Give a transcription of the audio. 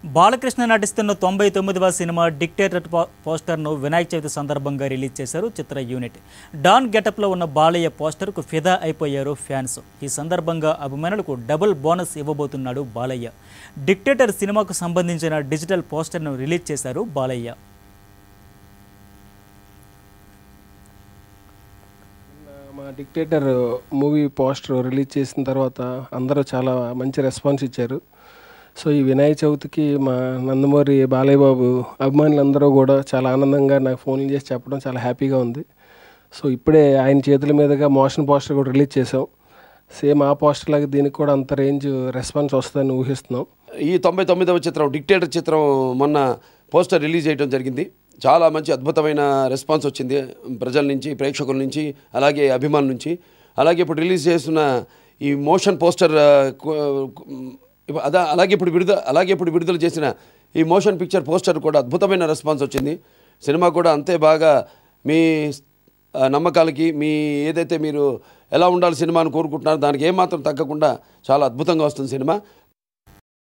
బాలకృష్ణ నటిస్తున్న 99వ cinema dictator పోస్టర్ను వినాయక చవితి సందర్భంగా రిలీజ్ చేశారు చిత్ర యూనిట్. డాన్ గెటప్లో ఉన్న బాలయ్య పోస్టర్కు ఫిదా అయిపోయారు ఫ్యాన్స్. ఈ సందర్భంగా అభిమానులకు డబుల్ బోనస్ ఇవ్వబోతున్నాడు బాలయ్య. డిక్టేటర్ సినిమాకు సంబంధించిన డిజిటల్ పోస్టర్ను రిలీజ్ చేశారు బాలయ్య. మా డిక్టేటర్ మూవీ పోస్టర్ రిలీజ్ చేసిన తర్వాత అందరూ చాలా మంచి రెస్పాన్స్ ఇచ్చారు. సో ఈ వినాయక చవితికి మా నందమూరి బాలయ్య బాబు అభిమానులందరూ కూడా చాలా ఆనందంగా నాకు ఫోన్లు చేసి చెప్పడం చాలా హ్యాపీగా ఉంది. సో ఇప్పుడే ఆయన చేతుల మీదుగా మోషన్ పోస్టర్ కూడా రిలీజ్ చేసాం. సేమ్ ఆ పోస్టర్ లాగా దీనికి కూడా అంత రేంజ్ రెస్పాన్స్ వస్తుందని ఊహిస్తున్నాం. ఈ 99వ చిత్రం డిక్టేటర్ చిత్రం మొన్న పోస్టర్ రిలీజ్ చేయడం జరిగింది. చాలా మంచి అద్భుతమైన రెస్పాన్స్ వచ్చింది ప్రజల నుంచి, ప్రేక్షకుల నుంచి, అలాగే అభిమానుల నుంచి. అలాగే ఇప్పుడు రిలీజ్ చేస్తున్న ఈ మోషన్ పోస్టర్ అలాగే ఇప్పుడు విడుదల చేసిన ఈ మోషన్ పిక్చర్ పోస్టర్ కూడా అద్భుతమైన రెస్పాన్స్ వచ్చింది. సినిమా కూడా అంతే బాగా మీ నమ్మకాలకి, మీ ఏదైతే మీరు ఎలా ఉండాలి సినిమాను కోరుకుంటున్నారో దానికి ఏమాత్రం తగ్గకుండా చాలా అద్భుతంగా వస్తుంది సినిమా.